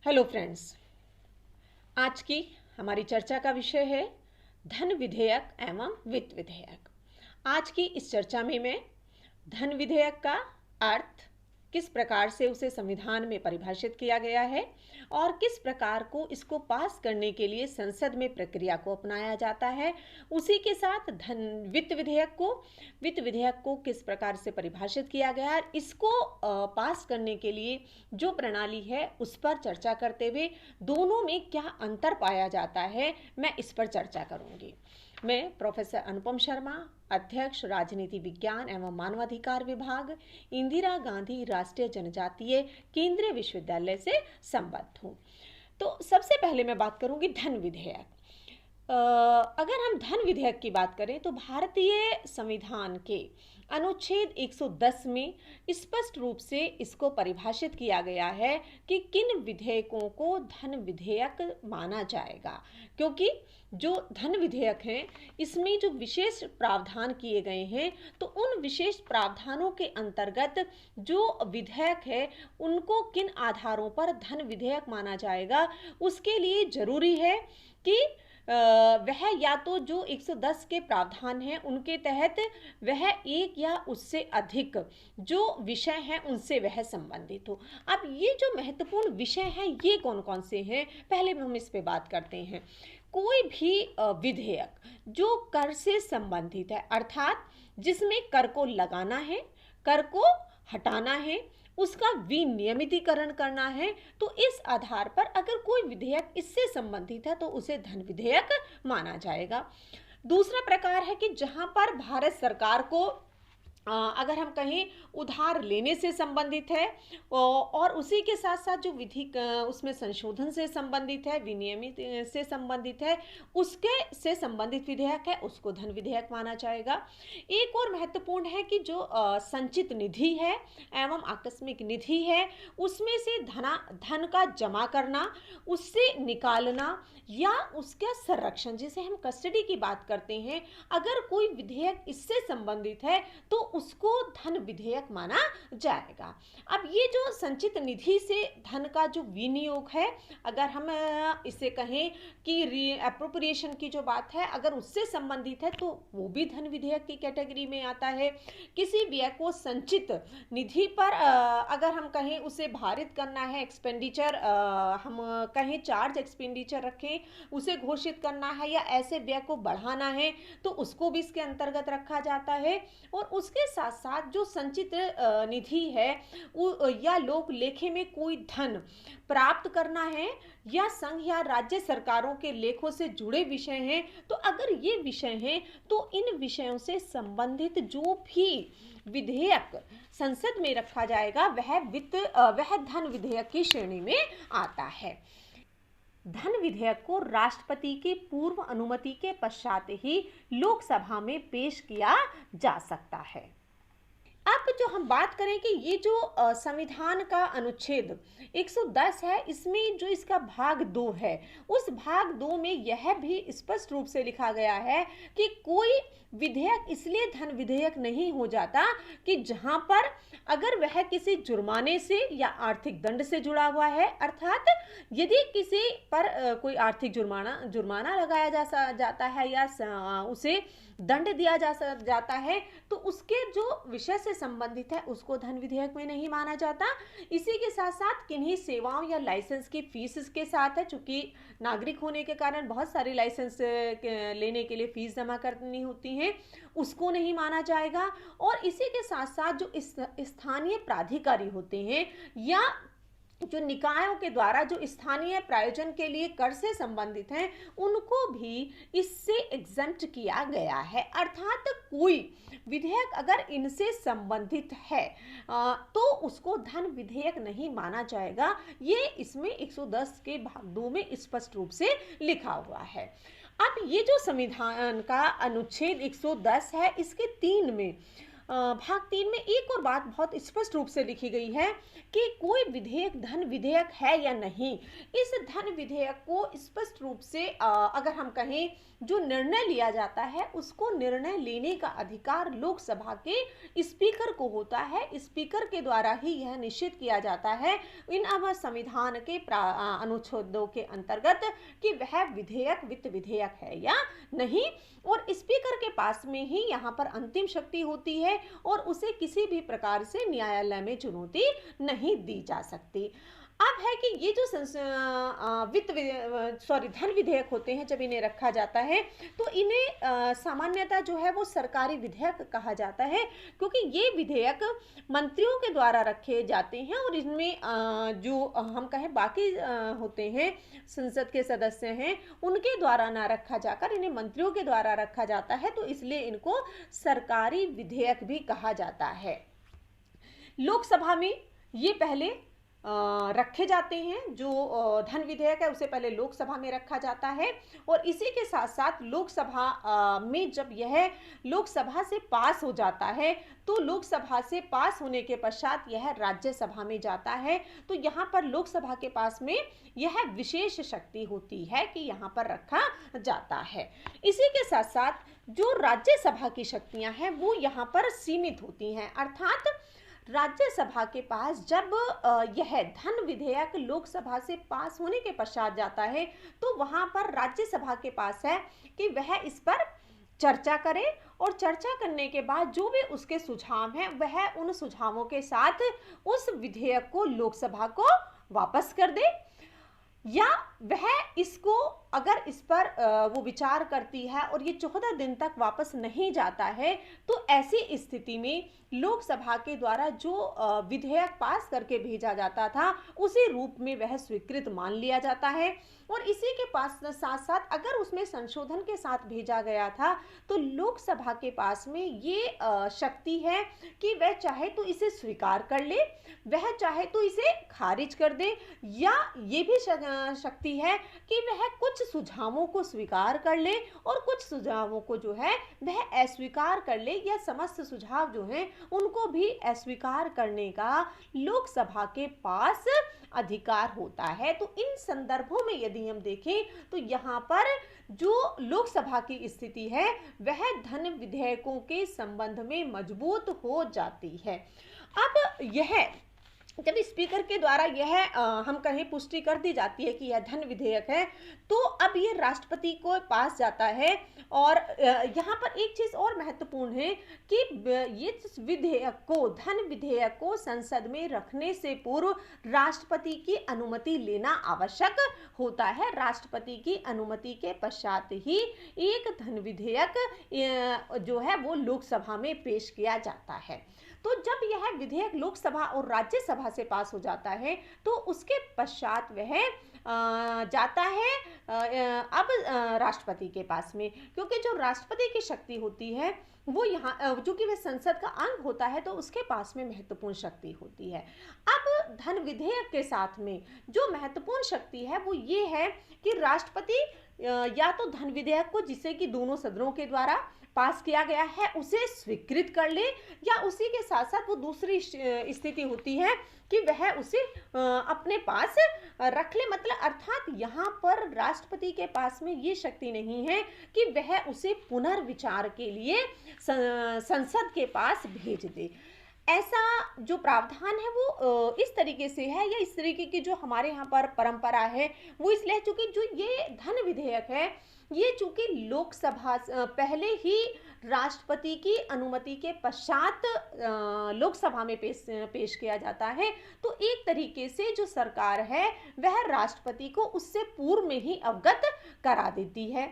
Hello friends, आज की हमारी चर्चा का विषय है धन विधेयक एवं वित्त विधेयक। आज की इस चर्चा में मैं धन विधेयक का अर्थ, किस प्रकार से उसे संविधान में परिभाषित किया गया है और किस प्रकार को इसको पास करने के लिए संसद में प्रक्रिया को अपनाया जाता है, उसी के साथ वित्त विधेयक को किस प्रकार से परिभाषित किया गया है, इसको पास करने के लिए जो प्रणाली है उस पर चर्चा करते हुए दोनों में क्या अंतर पाया जाता है, मैं इस पर चर्चा करूंगी। मैं प्रोफेसर अनुपम शर्मा, अध्यक्ष राजनीति विज्ञान एवं मानवाधिकार विभाग, इंदिरा गांधी राष्ट्रीय जनजातीय केंद्रीय विश्वविद्यालय से संबद्ध हूँ। तो सबसे पहले मैं बात करूंगी धन विधेयक। अगर हम धन विधेयक की बात करें तो भारतीय संविधान के अनुच्छेद 110 में स्पष्ट रूप से इसको परिभाषित किया गया है कि किन विधेयकों को धन विधेयक माना जाएगा, क्योंकि जो धन विधेयक हैं इसमें जो विशेष प्रावधान किए गए हैं तो उन विशेष प्रावधानों के अंतर्गत जो विधेयक है उनको किन आधारों पर धन विधेयक माना जाएगा, उसके लिए जरूरी है कि वह या तो जो 110 के प्रावधान हैं उनके तहत वह एक या उससे अधिक जो विषय हैं उनसे वह संबंधित हो। अब ये जो महत्वपूर्ण विषय हैं ये कौन कौन से हैं, पहले हम इस पे बात करते हैं। कोई भी विधेयक जो कर से संबंधित है, अर्थात जिसमें कर को लगाना है, कर को हटाना है, उसका विनियमितीकरण करना है, तो इस आधार पर अगर कोई विधेयक इससे संबंधित है तो उसे धन विधेयक माना जाएगा। दूसरा प्रकार है कि जहां पर भारत सरकार को अगर हम कहें उधार लेने से संबंधित है और उसी के साथ साथ जो विधि उसमें संशोधन से संबंधित है, विनियमित से संबंधित है, उसके से संबंधित विधेयक है, उसको धन विधेयक माना जाएगा। एक और महत्वपूर्ण है कि जो संचित निधि है एवं आकस्मिक निधि है उसमें से धन का जमा करना, उससे निकालना या उसका संरक्षण, जिसे हम कस्टडी की बात करते हैं, अगर कोई विधेयक इससे संबंधित है तो उसको धन विधेयक माना जाएगा। अब ये जो संचित निधि से धन का जो विनियोग है, अगर हम इसे कहें कि एप्रोप्रिएशन की जो बात है अगर उससे संबंधित है तो वो भी धन विधेयक की कैटेगरी में आता है। किसी व्यय को संचित निधि पर अगर हम कहें उसे भारित करना है, एक्सपेंडिचर हम कहें चार्ज एक्सपेंडिचर रखें, उसे घोषित करना है या ऐसे व्यय को बढ़ाना है तो उसको भी इसके अंतर्गत रखा जाता है। और उसके साथ साथ जो संचित निधि है या लोक लेखे में कोई धन प्राप्त करना है या संघ या राज्य सरकारों के लेखों से जुड़े विषय हैं, तो अगर ये विषय हैं तो इन विषयों से संबंधित जो भी विधेयक संसद में रखा जाएगा वह धन विधेयक की श्रेणी में आता है। धन विधेयक को राष्ट्रपति के पूर्व अनुमति के पश्चात ही लोकसभा में पेश किया जा सकता है। अब जो हम बात करें कि ये जो संविधान का अनुच्छेद 110 है, इसमें जो इसका भाग 2 है, उस भाग 2 में यह भी स्पष्ट रूप से लिखा गया है कि कोई विधेयक इसलिए धन विधेयक नहीं हो जाता कि जहां पर अगर वह किसी जुर्माने से या आर्थिक दंड से जुड़ा हुआ है, अर्थात यदि किसी पर कोई आर्थिक जुर्माना लगाया जाता है या उसे दंड दिया जाता है तो उसके जो विषय से संबंधित है उसको धन विधेयक में नहीं माना जाता। इसी के साथ साथ किन्हीं सेवाओं या लाइसेंस की फीस के साथ है, चूंकि नागरिक होने के कारण बहुत सारे लाइसेंस लेने के लिए फीस जमा करनी होती है, उसको नहीं माना जाएगा। और इसी के साथ साथ जो स्थानीय प्राधिकारी होते हैं या जो निकायों के द्वारा जो स्थानीय प्रायोजन के लिए कर से संबंधित हैं उनको भी इससे एग्जम्प्ट किया गया है। अर्थात कोई विधेयक अगर इनसे संबंधित है तो उसको धन विधेयक नहीं माना जाएगा। ये इसमें 110 के भाग 2 में स्पष्ट रूप से लिखा हुआ है। अब ये जो संविधान का अनुच्छेद 110 है, इसके 3 में भाग 3 में एक और बात बहुत स्पष्ट रूप से लिखी गई है कि कोई विधेयक धन विधेयक है या नहीं। इस धन विधेयक को स्पष्ट रूप से अगर हम कहें जो निर्णय लिया जाता है उसको निर्णय लेने का अधिकार लोकसभा के स्पीकर को होता है। स्पीकर के द्वारा ही यह निश्चित किया जाता है इन संविधान के अनुच्छेदों के अंतर्गत कि वह विधेयक वित्त विधेयक है या नहीं, और स्पीकर के पास में ही यहाँ पर अंतिम शक्ति होती है और उसे किसी भी प्रकार से न्यायालय में चुनौती नहीं दी जा सकती। अब है कि ये जो धन विधेयक होते हैं, जब इन्हें रखा जाता है तो इन्हें सामान्यतः जो है वो सरकारी विधेयक कहा जाता है, क्योंकि ये विधेयक मंत्रियों के द्वारा रखे जाते हैं और इनमें जो हम कहें बाकी होते हैं संसद के सदस्य हैं उनके द्वारा ना रखा जाकर इन्हें मंत्रियों के द्वारा रखा जाता है, तो इसलिए इनको सरकारी विधेयक भी कहा जाता है। लोकसभा में ये पहले रखे जाते हैं, जो धन विधेयक है उसे पहले लोकसभा में रखा जाता है और इसी के साथ साथ लोकसभा में जब यह लोकसभा से पास हो जाता है तो लोकसभा से पास होने के पश्चात यह राज्यसभा में जाता है। तो यहाँ पर लोकसभा के पास में यह विशेष शक्ति होती है कि यहाँ पर रखा जाता है। इसी के साथ साथ जो राज्यसभा की शक्तियाँ हैं वो यहाँ पर सीमित होती हैं, अर्थात राज्यसभा के पास जब यह धन विधेयक लोकसभा से पास होने के पश्चात जाता है तो वहां पर राज्यसभा के पास है कि वह इस पर चर्चा करे और चर्चा करने के बाद जो भी उसके सुझाव हैं वह उन सुझावों के साथ उस विधेयक को लोकसभा को वापस कर दे, या वह इसको अगर इस पर वो विचार करती है और ये 14 दिन तक वापस नहीं जाता है तो ऐसी स्थिति में लोकसभा के द्वारा जो विधेयक पास करके भेजा जाता था उसी रूप में वह स्वीकृत मान लिया जाता है। और इसी के पास साथ साथ अगर उसमें संशोधन के साथ भेजा गया था तो लोकसभा के पास में ये शक्ति है कि वह चाहे तो इसे स्वीकार कर ले, वह चाहे तो इसे खारिज कर दे, या ये भी शक्ति है कि वह कुछ सुझावों को स्वीकार कर ले और कुछ सुझावों को जो है वह अस्वीकार कर ले, या समस्त सुझाव जो हैं उनको भी अस्वीकार करने का लोकसभा के पास अधिकार होता है। तो इन संदर्भों में यदि हम देखें तो यहाँ पर जो लोकसभा की स्थिति है वह धन विधेयकों के संबंध में मजबूत हो जाती है। अब यह जब स्पीकर के द्वारा यह हम कहें पुष्टि कर दी जाती है कि यह धन विधेयक है तो अब ये राष्ट्रपति को पास जाता है। और यहाँ पर एक चीज और महत्वपूर्ण है कि ये विधेयक को धन विधेयक को संसद में रखने से पूर्व राष्ट्रपति की अनुमति लेना आवश्यक होता है। राष्ट्रपति की अनुमति के पश्चात ही एक धन विधेयक जो है वो लोकसभा में पेश किया जाता है। तो जब यह विधेयक लोकसभा और राज्यसभा से पास हो जाता है तो उसके पश्चात वह जाता है अब राष्ट्रपति के पास में, क्योंकि जो राष्ट्रपति की शक्ति होती है वो यहाँ चूंकि वह संसद का अंग होता है तो उसके पास में महत्वपूर्ण शक्ति होती है। अब धन विधेयक के साथ में जो महत्वपूर्ण शक्ति है वो ये है कि राष्ट्रपति या तो धन विधेयक को जिसे कि दोनों सदनों के द्वारा पास किया गया है उसे स्वीकृत कर ले, या उसी के साथ साथ वो दूसरी स्थिति होती है कि वह उसे अपने पास रख ले। मतलब अर्थात यहाँ पर राष्ट्रपति के पास में ये शक्ति नहीं है कि वह उसे पुनर्विचार के लिए संसद के पास भेज दे। ऐसा जो प्रावधान है वो इस तरीके से है, या इस तरीके की जो हमारे यहाँ पर परंपरा है वो इसलिए चूंकि जो ये धन विधेयक है ये चूंकि लोकसभा पहले ही राष्ट्रपति की अनुमति के पश्चात लोकसभा में पेश किया जाता है, तो एक तरीके से जो सरकार है वह राष्ट्रपति को उससे पूर्व में ही अवगत करा देती है।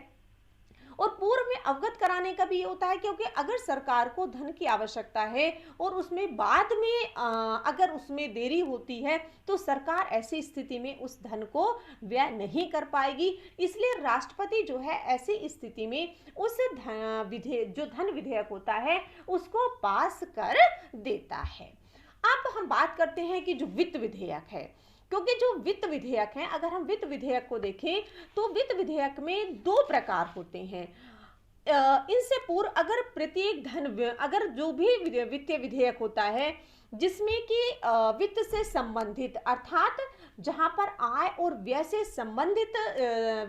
और पूर्व में अवगत कराने का भी ये होता है क्योंकि अगर सरकार को धन की आवश्यकता है और उसमें बाद में अगर उसमें देरी होती है तो सरकार ऐसी स्थिति में उस धन को व्यय नहीं कर पाएगी। इसलिए राष्ट्रपति जो है ऐसी स्थिति में उस जो धन विधेयक होता है उसको पास कर देता है। अब हम बात करते हैं कि जो वित्त विधेयक है, क्योंकि जो वित्त विधेयक है, अगर हम वित्त विधेयक को देखें तो वित्त विधेयक में दो प्रकार होते हैं। इनसे पूर्व अगर प्रत्येक अगर जो भी वित्तीय विधेयक होता है जिसमें कि वित्त से संबंधित अर्थात जहां पर आय और व्यय से संबंधित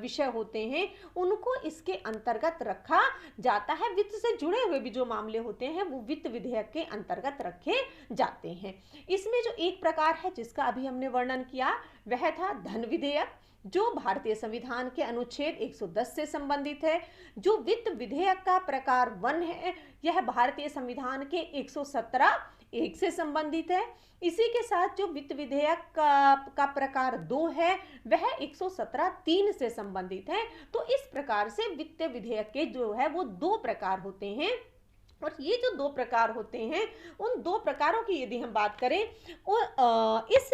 विषय होते हैं उनको इसके अंतर्गत रखा जाता है। वित्त से जुड़े हुए भी जो मामले होते हैं वो वित्त विधेयक के अंतर्गत रखे जाते हैं। इसमें जो एक प्रकार है जिसका अभी हमने वर्णन किया वह था धन विधेयक, जो भारतीय संविधान के अनुच्छेद 110 से संबंधित है। जो वित्त विधेयक का प्रकार 1 है यह भारतीय संविधान के 117(1) से संबंधित है। इसी के साथ जो वित्त विधेयक का प्रकार 2 है वह 117(3) से संबंधित है। तो इस प्रकार से वित्त विधेयक के जो है वो 2 प्रकार होते हैं। और ये जो 2 प्रकार होते हैं उन 2 प्रकारों की यदि हम बात करें इस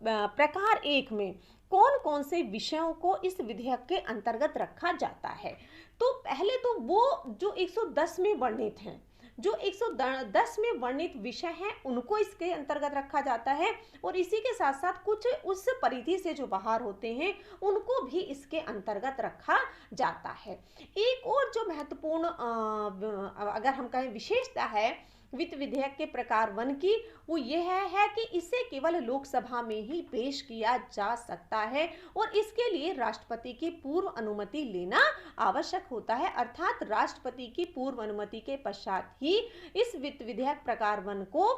प्रकार 1 में कौन कौन से विषयों को इस विधेयक के अंतर्गत रखा जाता है। तो पहले तो वो जो 110 में वर्णित हैं, जो 110 में वर्णित विषय हैं उनको इसके अंतर्गत रखा जाता है और इसी के साथ साथ कुछ उस परिधि से जो बाहर होते हैं उनको भी इसके अंतर्गत रखा जाता है। एक और जो महत्वपूर्ण अगर हम कहें विशेषता है वित्त विधेयक के प्रकार 1 की वो ये है कि इसे केवल लोकसभा में ही पेश किया जा सकता है और इसके लिए राष्ट्रपति की पूर्व अनुमति लेना आवश्यक होता है। अर्थात राष्ट्रपति की पूर्व अनुमति के पश्चात ही इस वित्त विधेयक प्रकार 1 को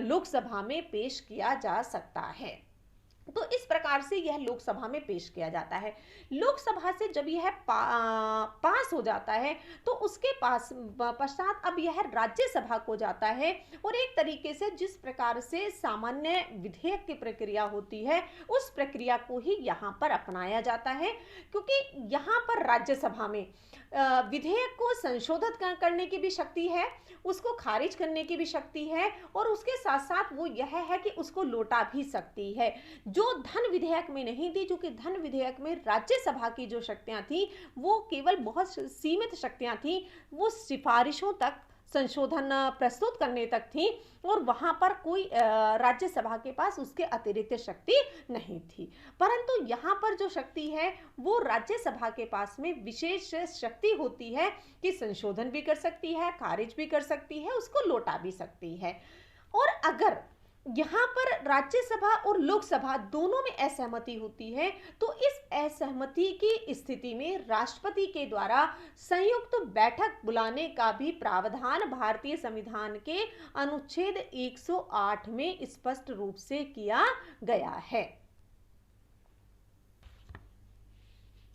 लोकसभा में पेश किया जा सकता है। तो इस प्रकार से यह लोकसभा में पेश किया जाता है। लोकसभा से जब यह पास हो जाता है तो उसके पश्चात अब यह राज्यसभा को जाता है और एक तरीके से जिस प्रकार से सामान्य विधेयक की प्रक्रिया होती है उस प्रक्रिया को ही यहाँ पर अपनाया जाता है, क्योंकि यहाँ पर राज्यसभा में विधेयक को संशोधित करने की भी शक्ति है, उसको खारिज करने की भी शक्ति है और उसके साथ साथ वो यह है कि उसको लौटा भी सकती है, जो धन विधेयक में नहीं थी। क्योंकि धन विधेयक में राज्यसभा की जो शक्तियां थी वो केवल बहुत सीमित शक्तियां थी, वो सिफारिशों तक संशोधन प्रस्तुत करने तक थी और वहां पर कोई राज्यसभा के पास उसके अतिरिक्त शक्ति नहीं थी। परंतु यहाँ पर जो शक्ति है वो राज्यसभा के पास में विशेष शक्ति होती है कि संशोधन भी कर सकती है, खारिज भी कर सकती है, उसको लौटा भी सकती है। और अगर यहाँ पर राज्यसभा और लोकसभा दोनों में असहमति होती है तो इस असहमति की स्थिति में राष्ट्रपति के द्वारा संयुक्त बैठक बुलाने का भी प्रावधान भारतीय संविधान के अनुच्छेद 108 में स्पष्ट रूप से किया गया है।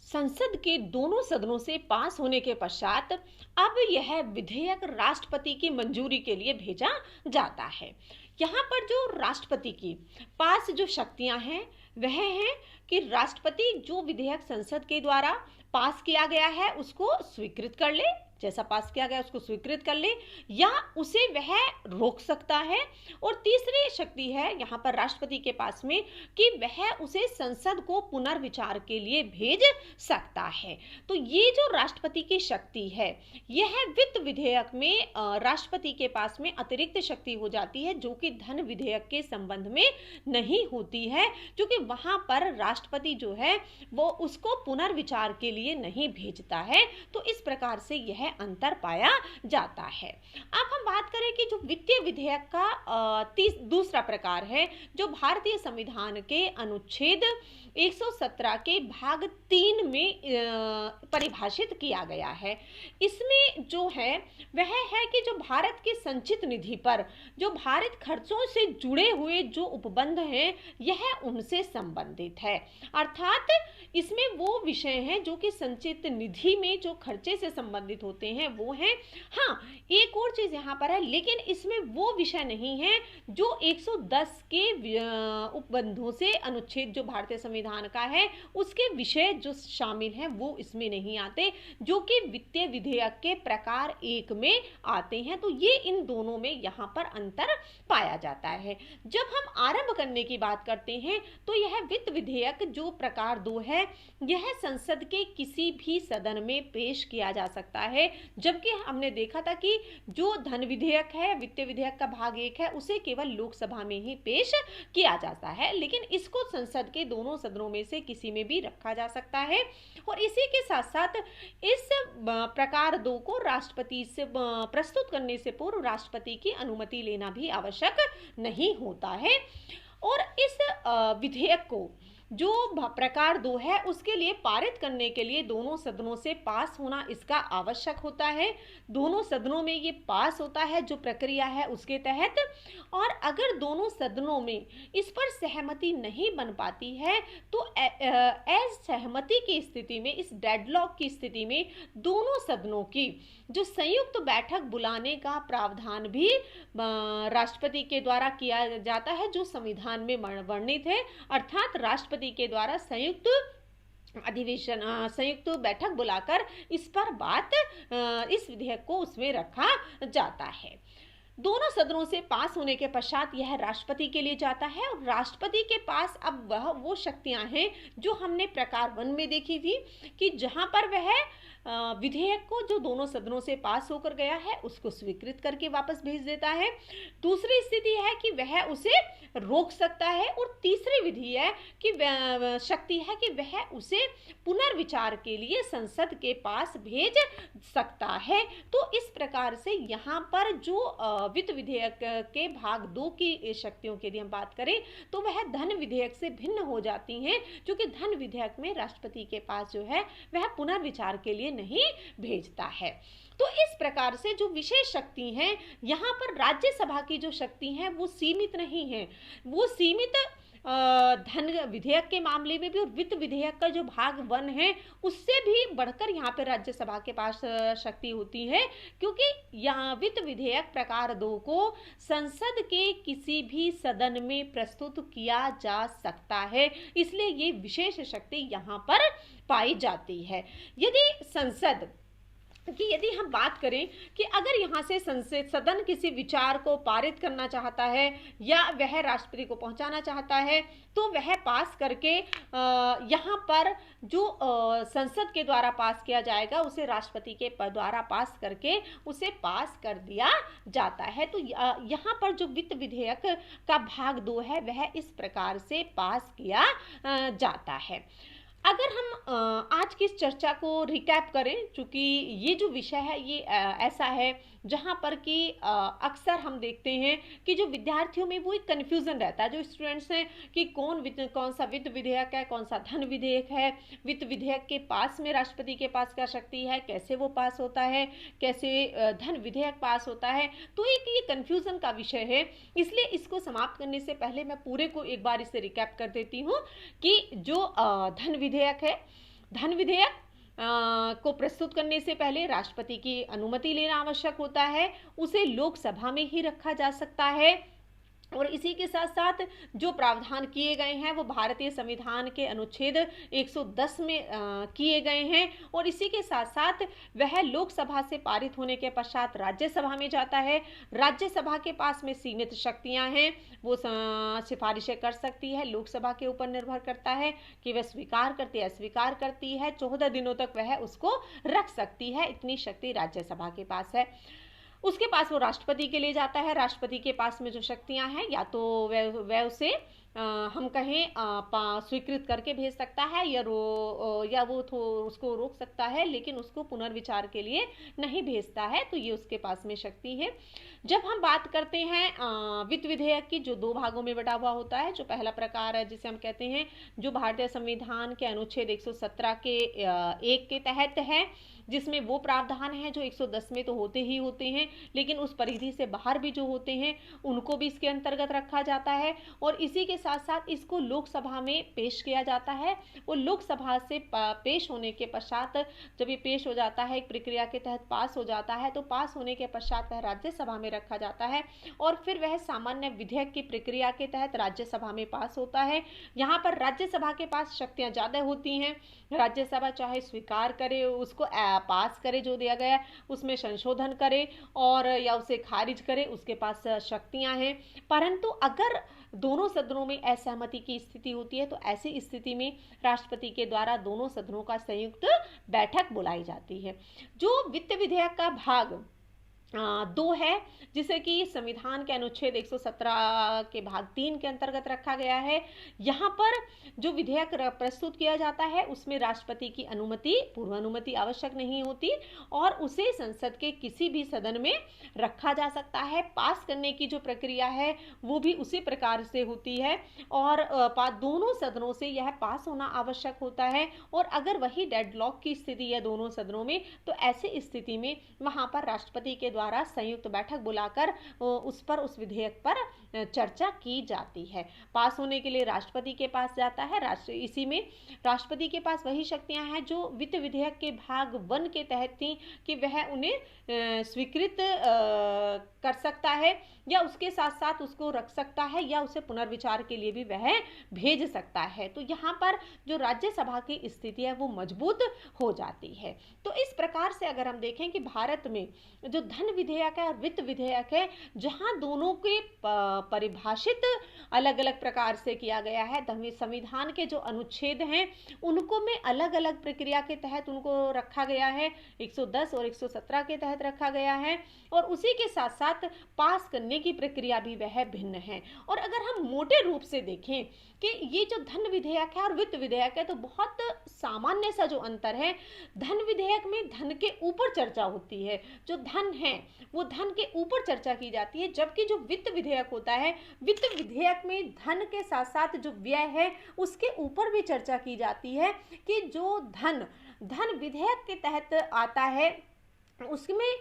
संसद के दोनों सदनों से पास होने के पश्चात अब यह विधेयक राष्ट्रपति की मंजूरी के लिए भेजा जाता है। यहाँ पर जो राष्ट्रपति की पास जो शक्तियां हैं वह है कि राष्ट्रपति जो विधेयक संसद के द्वारा पास किया गया है उसको स्वीकृत कर ले, जैसा पास किया गया उसको स्वीकृत कर ले, या उसे वह रोक सकता है। और तीसरी शक्ति है यहाँ पर राष्ट्रपति के पास में कि वह उसे संसद को पुनर्विचार के लिए भेज सकता है। तो ये जो राष्ट्रपति की शक्ति है यह वित्त विधेयक में राष्ट्रपति के पास में अतिरिक्त शक्ति हो जाती है, जो कि धन विधेयक के संबंध में नहीं होती है, क्योंकि वहां पर राष्ट्रपति जो है वो उसको पुनर्विचार के लिए नहीं भेजता है। तो इस प्रकार से यह अंतर पाया जाता है। अब हम बात करें कि जो वित्तीय विधेयक का दूसरा प्रकार है जो भारतीय संविधान के अनुच्छेद 117 के भाग 3 में परिभाषित किया गया है। इसमें जो है वह है कि जो भारत के संचित निधि पर जो भारत खर्चों से जुड़े हुए जो उपबंध हैं यह उनसे संबंधित है। अर्थात इसमें वो विषय हैं जो कि संचित निधि में जो खर्चे से संबंधित होते हैं वो हैं। हाँ, एक और चीज यहाँ पर है, लेकिन इसमें वो विषय नहीं है जो 110 के उपबंधों से अनुच्छेद जो भारतीय संविधान का है उसके विषय जो शामिल हैं वो इसमें नहीं आते, जो कि वित्तीय विधेयक के प्रकार 1 में आते हैं। तो ये इन दोनों में यहाँ पर अंतर पाया जाता है। जब हम आरंभ करने की बात करते हैं तो यह वित्त विधेयक जो प्रकार 2 है यह संसद के किसी भी सदन में पेश किया जा सकता है है, जबकि हमने देखा था कि जो धन विधेयक है, वित्त विधेयक का भाग 1 है, उसे केवल लोकसभा में ही पेश किया जाता है, लेकिन इसको संसद के दोनों सदनों में से किसी में भी रखा जा सकता है। और इसी के साथ साथ इस प्रकार 2 को राष्ट्रपति से प्रस्तुत करने से पूर्व राष्ट्रपति की अनुमति लेना भी आवश्यक नहीं होता है। और इस विधेयक को जो प्रकार 2 है उसके लिए पारित करने के लिए दोनों सदनों से पास होना इसका आवश्यक होता है। दोनों सदनों में ये पास होता है जो प्रक्रिया है उसके तहत। और अगर दोनों सदनों में इस पर सहमति नहीं बन पाती है तो असहमति की स्थिति में, इस डेडलॉक की स्थिति में दोनों सदनों की जो संयुक्त बैठक बुलाने का प्रावधान भी राष्ट्रपति के द्वारा किया जाता है, जो संविधान में वर्णित है। अर्थात राष्ट्रपति के द्वारा संयुक्त बैठक बुलाकर इस पर इस विधेयक को उसमें रखा जाता है। दोनों सदनों से पास होने के पश्चात यह राष्ट्रपति के लिए जाता है और राष्ट्रपति के पास अब वो शक्तियां हैं जो हमने प्रकार 1 में देखी थी कि जहां पर वह विधेयक को जो दोनों सदनों से पास होकर गया है उसको स्वीकृत करके वापस भेज देता है। दूसरी स्थिति है कि वह उसे रोक सकता है और तीसरी विधि है कि शक्ति है कि वह उसे पुनर्विचार के लिए संसद के पास भेज सकता है। तो इस प्रकार से यहाँ पर जो वित्त विधेयक के भाग 2 की शक्तियों की यदि हम बात करें तो वह धन विधेयक से भिन्न हो जाती हैं, क्योंकि धन विधेयक में राष्ट्रपति के पास जो है वह पुनर्विचार के लिए नहीं भेजता है। तो इस प्रकार से जो विशेष शक्ति हैं यहाँ पर राज्यसभा की जो शक्ति हैं वो सीमित नहीं है, वो सीमित धन विधेयक के मामले में भी और वित्त विधेयक का जो भाग 1 है उससे भी बढ़कर यहाँ पर राज्यसभा के पास शक्ति होती है, क्योंकि यहाँ वित्त विधेयक प्रकार 2 को संसद के किसी भी सदन में प्रस्तुत किया जा सकता है, इसलिए ये विशेष शक्ति यहाँ पर पाई जाती है। यदि हम बात करें कि अगर यहाँ से संसद सदन किसी विचार को पारित करना चाहता है या वह राष्ट्रपति को पहुँचाना चाहता है तो वह पास करके यहाँ पर जो संसद के द्वारा पास किया जाएगा उसे राष्ट्रपति के द्वारा पास करके उसे पास कर दिया जाता है। तो यहाँ पर जो वित्त विधेयक का भाग 2 है वह इस प्रकार से पास किया जाता है। अगर हम आज की इस चर्चा को रिकैप करें, चूँकि ये जो विषय है ये ऐसा है जहाँ पर कि अक्सर हम देखते हैं कि जो विद्यार्थियों में वो एक कन्फ्यूज़न रहता है, जो स्टूडेंट्स हैं कि कौन सा वित्त विधेयक है, कौन सा धन विधेयक है, वित्त विधेयक के पास में राष्ट्रपति के पास क्या शक्ति है, कैसे वो पास होता है, कैसे धन विधेयक पास होता है। तो ये कन्फ्यूज़न का विषय है, इसलिए इसको समाप्त करने से पहले मैं पूरे को एक बार इसे रिकैप कर देती हूँ कि जो धन विधेयक को प्रस्तुत करने से पहले राष्ट्रपति की अनुमति लेना आवश्यक होता है, उसे लोकसभा में ही रखा जा सकता है और इसी के साथ साथ जो प्रावधान किए गए हैं वो भारतीय संविधान के अनुच्छेद 110 में किए गए हैं और इसी के साथ साथ वह लोकसभा से पारित होने के पश्चात राज्यसभा में जाता है। राज्यसभा के पास में सीमित शक्तियां हैं, वो सिफारिशें कर सकती है, लोकसभा के ऊपर निर्भर करता है कि वह स्वीकार करती है अस्वीकार करती है, 14 दिनों तक वह उसको रख सकती है, इतनी शक्ति राज्यसभा के पास है। उसके पास वो राष्ट्रपति के लिए जाता है, राष्ट्रपति के पास में जो शक्तियां हैं या तो वह उसे हम कहें स्वीकृत करके भेज सकता है या वो उसको रोक सकता है, लेकिन उसको पुनर्विचार के लिए नहीं भेजता है, तो ये उसके पास में शक्ति है। जब हम बात करते हैं वित्त विधेयक की, जो 2 भागों में बटा हुआ होता है, जो पहला प्रकार है जिसे हम कहते हैं जो भारतीय संविधान के अनुच्छेद 117 के 1 के तहत है, जिसमें वो प्रावधान है जो 110 में तो होते ही होते हैं, लेकिन उस परिधि से बाहर भी जो होते हैं उनको भी इसके अंतर्गत रखा जाता है और इसी के साथ साथ इसको लोकसभा में पेश किया जाता है। वो लोकसभा से पेश होने के पश्चात जब ये पेश हो जाता है, एक प्रक्रिया के तहत पास हो जाता है, तो पास होने के पश्चात वह राज्यसभा में रखा जाता है और फिर वह सामान्य विधेयक की प्रक्रिया के तहत राज्यसभा में पास होता है। यहाँ पर राज्यसभा के पास शक्तियाँ ज़्यादा होती हैं, राज्यसभा चाहे स्वीकार करे, उसको पास करे जो दिया गया उसमें संशोधन करे और या उसे खारिज करे, उसके पास शक्तियां हैं। परंतु अगर दोनों सदनों में असहमति की स्थिति होती है तो ऐसी स्थिति में राष्ट्रपति के द्वारा दोनों सदनों का संयुक्त बैठक बुलाई जाती है। जो वित्त विधेयक का भाग 2 है, जिसे कि संविधान के अनुच्छेद 117 के भाग 3 के अंतर्गत रखा गया है। यहाँ पर जो विधेयक प्रस्तुत किया जाता है उसमें राष्ट्रपति की अनुमति, पूर्व अनुमति आवश्यक नहीं होती और उसे संसद के किसी भी सदन में रखा जा सकता है। पास करने की जो प्रक्रिया है वो भी उसी प्रकार से होती है और दोनों सदनों से यह पास होना आवश्यक होता है और अगर वही डेडलॉक की स्थिति है दोनों सदनों में तो ऐसी स्थिति में वहाँ पर राष्ट्रपति के द्वारा संयुक्त बैठक बुलाकर उस विधेयक पर चर्चा की जाती है। पास होने के लिए राष्ट्रपति के पास जाता है। इसी में राष्ट्रपति के पास वही शक्तियां हैं जो वित्त विधेयक के भाग 1 के तहत थी कि वह उन्हें स्वीकृत कर सकता है या उसके साथ साथ उसको रख सकता है या उसे पुनर्विचार के लिए भी वह भेज सकता है। तो यहाँ पर जो राज्यसभा की स्थिति है वो मजबूत हो जाती है। तो इस प्रकार से अगर हम देखें कि भारत में जो धन विधेयक है और वित्त विधेयक है, जहाँ दोनों के परिभाषित अलग अलग प्रकार से किया गया है। संविधान के जो अनुच्छेद हैं उनको में अलग अलग प्रक्रिया के तहत उनको रखा गया है, 110 और 117 के तहत रखा गया है और उसी के साथ साथ पास करने की प्रक्रिया भी वह भिन्न है। और अगर हम मोटे रूप से देखें कि ये जो धन विधेयक है और वित्त विधेयक है तो बहुत सामान्य सा जो अंतर है, धन विधेयक में धन के ऊपर चर्चा होती है, जो धन है वो धन के ऊपर चर्चा की जाती है, जबकि जो वित्त विधेयक होता है, वित्त विधेयक में धन के साथ साथ जो व्यय है उसके ऊपर भी चर्चा की जाती है कि जो धन विधेयक के तहत आता है उसमें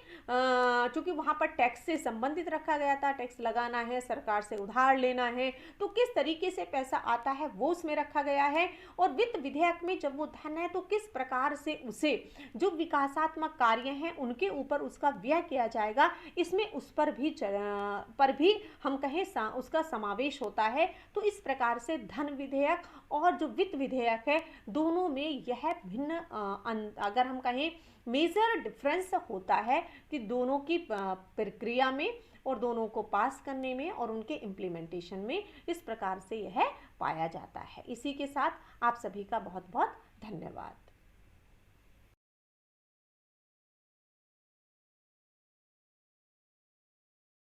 चूंकि वहाँ पर टैक्स से संबंधित रखा गया था, टैक्स लगाना है, सरकार से उधार लेना है, तो किस तरीके से पैसा आता है वो उसमें रखा गया है। और वित्त विधेयक में जब वो धन है तो किस प्रकार से उसे जो विकासात्मक कार्य हैं उनके ऊपर उसका व्यय किया जाएगा, इसमें उस पर भी हम कहें उसका समावेश होता है। तो इस प्रकार से धन विधेयक और जो वित्त विधेयक है दोनों में यह भिन्न अगर हम कहें मेजर डिफरेंस होता है कि दोनों की प्रक्रिया में और दोनों को पास करने में और उनके इम्प्लीमेंटेशन में इस प्रकार से यह पाया जाता है। इसी के साथ आप सभी का बहुत बहुत धन्यवाद।